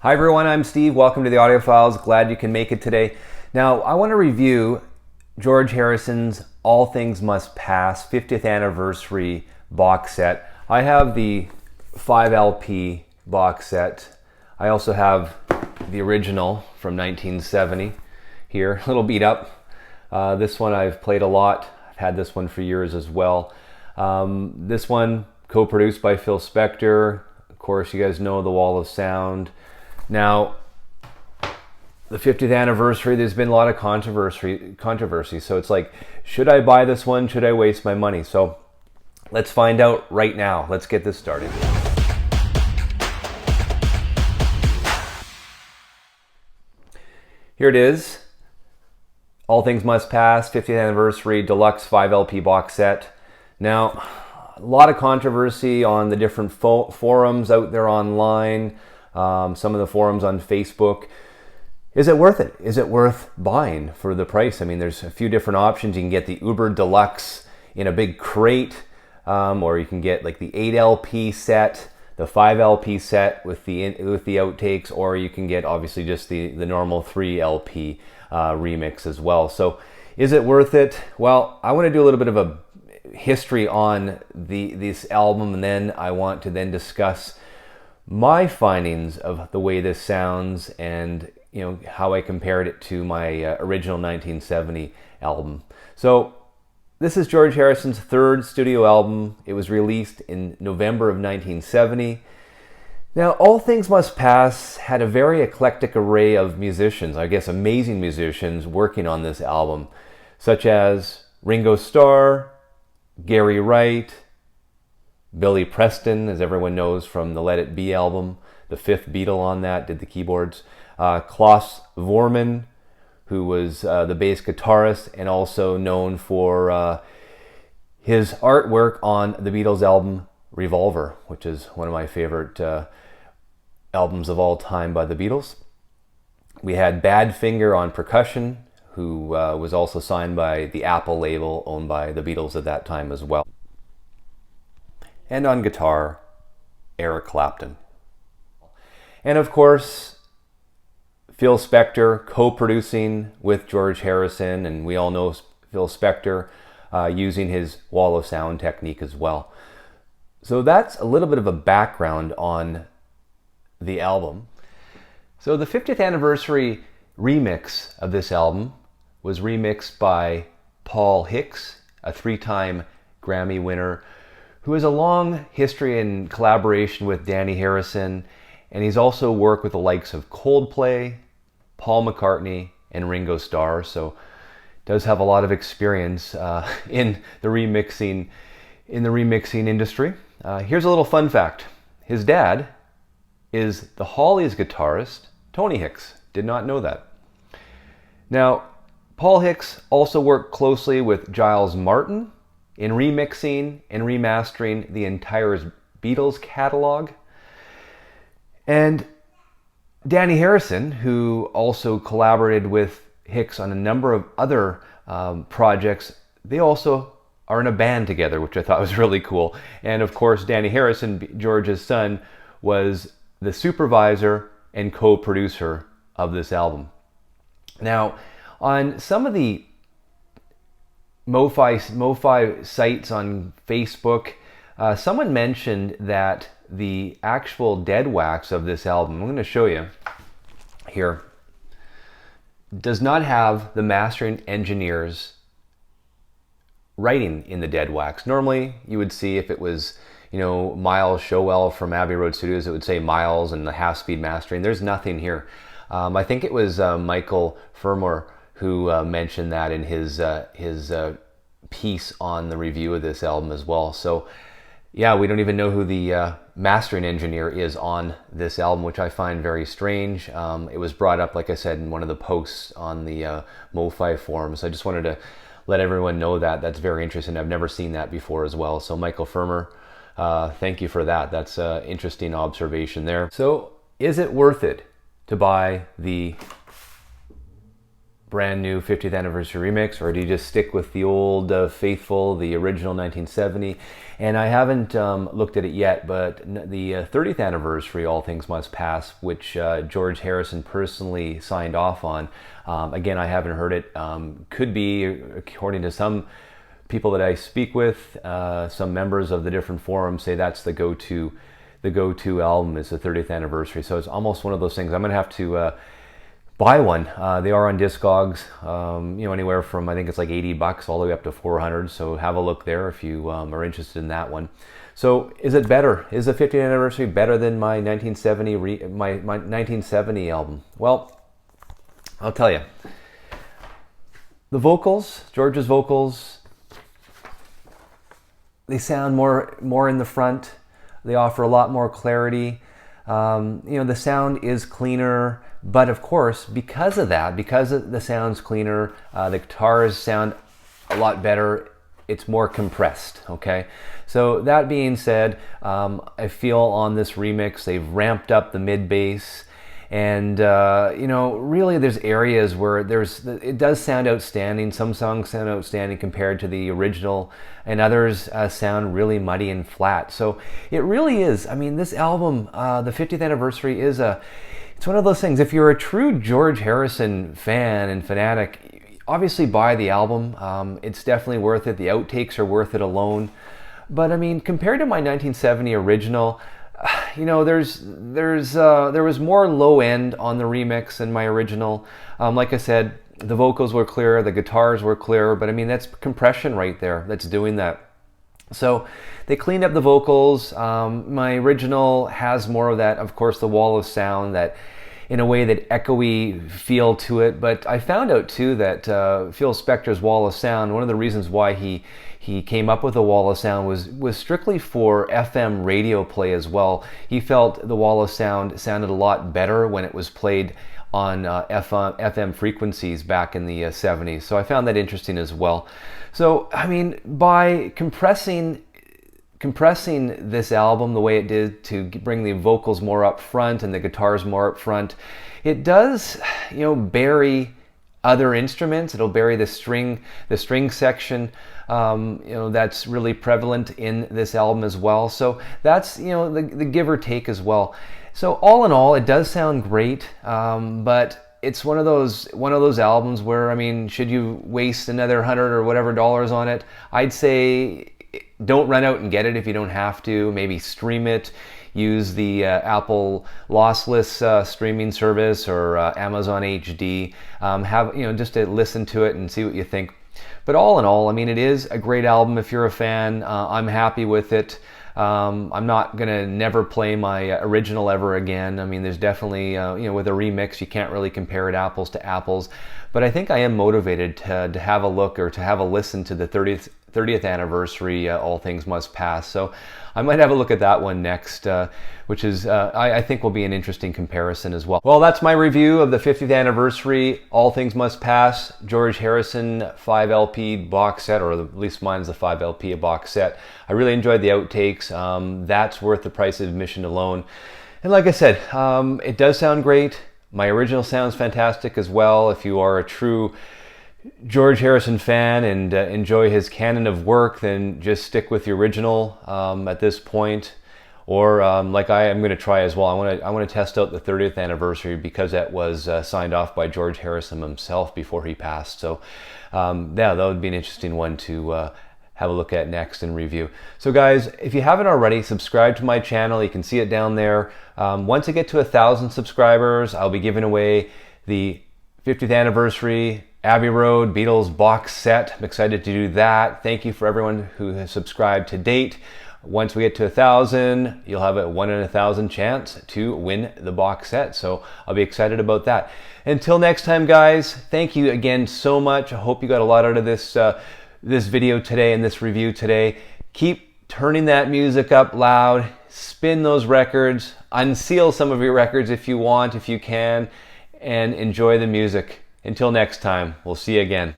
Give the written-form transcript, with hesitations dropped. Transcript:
Hi everyone, I'm Steve. Welcome to the Audiophiles. Glad you can make it today. Now, I want to review George Harrison's All Things Must Pass 50th Anniversary box set. I have the 5 LP box set. I also have the original from 1970 here, a little beat up. This one I've played a lot. I've had this one for years as well. This one co-produced by Phil Spector. Of course, you guys know The Wall of Sound. Now, the 50th anniversary, there's been a lot of controversy. So it's like, should I buy this one? Should I waste my money? So let's find out right now. Let's get this started. Here it is. All Things Must Pass, 50th Anniversary Deluxe 5 LP box set. Now, a lot of controversy on the different forums out there online. Some of the forums on Facebook. Is it worth it? Is it worth buying for the price? I mean, there's a few different options. You can get the Uber Deluxe in a big crate, or you can get like the 8 LP set, the 5 LP set with the outtakes, or you can get obviously just the normal 3 LP remix as well. So is it worth it? Well, I want to do a little bit of a history on this album, and then I want to then discuss my findings of the way this sounds and how I compared it to my original 1970 album. So this is George Harrison's third studio album. It was released in November of 1970. Now, All Things Must Pass had a very eclectic array of musicians, I guess amazing musicians, working on this album, such as Ringo Starr, Gary Wright, Billy Preston, as everyone knows from the Let It Be album, the 5th Beatle on that, did the keyboards. Klaus Voormann, who was the bass guitarist and also known for his artwork on the Beatles album Revolver, which is one of my favorite albums of all time by the Beatles. We had Badfinger on percussion, who was also signed by the Apple label owned by the Beatles at that time as well. And on guitar, Eric Clapton. And of course, Phil Spector co-producing with George Harrison, and we all know Phil Spector using his Wall of Sound technique as well. So that's a little bit of a background on the album. So the 50th anniversary remix of this album was remixed by Paul Hicks, a 3-time Grammy winner, who has a long history in collaboration with Danny Harrison, and he's also worked with the likes of Coldplay, Paul McCartney, and Ringo Starr, so does have a lot of experience in the remixing industry. Here's a little fun fact. His dad is the Hollies guitarist, Tony Hicks. Did not know that. Now, Paul Hicks also worked closely with Giles Martin in remixing and remastering the entire Beatles catalog. And Danny Harrison, who also collaborated with Hicks on a number of other projects, they also are in a band together, which I thought was really cool. And of course, Danny Harrison, George's son, was the supervisor and co-producer of this album. Now, on some of the MoFi sites on Facebook, someone mentioned that the actual dead wax of this album, I'm going to show you here, does not have the mastering engineer's writing in the dead wax. Normally, you would see if it was, Miles Showell from Abbey Road Studios, it would say Miles and the half-speed mastering. There's nothing here. I think it was Michael Fermor who mentioned that in his piece on the review of this album as well. So yeah, we don't even know who the mastering engineer is on this album, which I find very strange. It was brought up, like I said, in one of the posts on the MoFi forums. I just wanted to let everyone know that. That's very interesting. I've never seen that before as well. So Michael Fermor, thank you for that. That's an interesting observation there. So is it worth it to buy the brand new 50th anniversary remix, or do you just stick with the old faithful, the original 1970? And I haven't looked at it yet, but the 30th anniversary All Things Must Pass, which George Harrison personally signed off on, again, I haven't heard it. Could be, according to some people that I speak with, some members of the different forums say that's the go-to album is the 30th anniversary. So it's almost one of those things. I'm gonna have to buy one. They are on Discogs, anywhere from, I think it's like $80 all the way up to $400. So have a look there if you are interested in that one. So is it better? Is the 50th anniversary better than my 1970 my 1970 album? Well, I'll tell you. The vocals, George's vocals, they sound more in the front. They offer a lot more clarity. The sound is cleaner, but of course, because of the sound's cleaner, the guitars sound a lot better. It's more compressed, okay? So that being said, I feel on this remix, they've ramped up the mid bass, and really there's areas where it does sound outstanding. Some songs sound outstanding compared to the original, and others sound really muddy and flat. So it really is, I mean, this album, the 50th anniversary, it's one of those things. If you're a true George Harrison fan and fanatic, obviously buy the album. It's definitely worth it. The outtakes are worth it alone. But I mean, compared to my 1970 original, there was more low end on the remix than my original. Like I said, the vocals were clear, the guitars were clear, but I mean, that's compression right there that's doing that. So they cleaned up the vocals. My original has more of that, of course, the wall of sound, that in a way that echoey feel to it. But I found out too that Phil Spector's wall of sound, one of the reasons why he came up with a wall of sound was strictly for FM radio play as well. He felt the wall of sound sounded a lot better when it was played on FM frequencies back in the 70s. So I found that interesting as well. So, I mean, by compressing this album the way it did to bring the vocals more up front and the guitars more up front, it does, bury other instruments. It'll bury the string section, that's really prevalent in this album as well. So that's, the give or take as well. So all in all, it does sound great, but it's one of those albums where, I mean, should you waste another $100 or whatever dollars on it? I'd say don't run out and get it if you don't have to. Maybe stream it. Use the Apple lossless streaming service or Amazon HD. Just to listen to it and see what you think. But all in all, I mean, it is a great album if you're a fan. I'm happy with it. I'm not gonna never play my original ever again. I mean, there's definitely, with a remix, you can't really compare it apples to apples. But I think I am motivated to have a look or to have a listen to the 30th anniversary All Things Must Pass. So I might have a look at that one next, which is, I think will be an interesting comparison as well. Well, that's my review of the 50th anniversary All Things Must Pass George Harrison 5 LP box set, or at least mine's the 5 LP box set. I really enjoyed the outtakes. That's worth the price of admission alone. And like I said, it does sound great. My original sounds fantastic as well. If you are a true George Harrison fan and enjoy his canon of work, then just stick with the original at this point. Or like I am going to try as well. I want to test out the 30th anniversary because that was signed off by George Harrison himself before he passed. So that would be an interesting one to have a look at next and review. So guys, if you haven't already, subscribe to my channel. You can see it down there. Once I get to 1,000 subscribers, I'll be giving away the 50th anniversary Abbey Road Beatles box set. I'm excited to do that. Thank you for everyone who has subscribed to date. Once we get to 1,000, you'll have a 1 in 1,000 chance to win the box set. So I'll be excited about that. Until next time, guys, thank you again so much. I hope you got a lot out of this this video today and this review today. Keep turning that music up loud. Spin those records. Unseal some of your records if you want, if you can, and enjoy the music. Until next time, we'll see you again.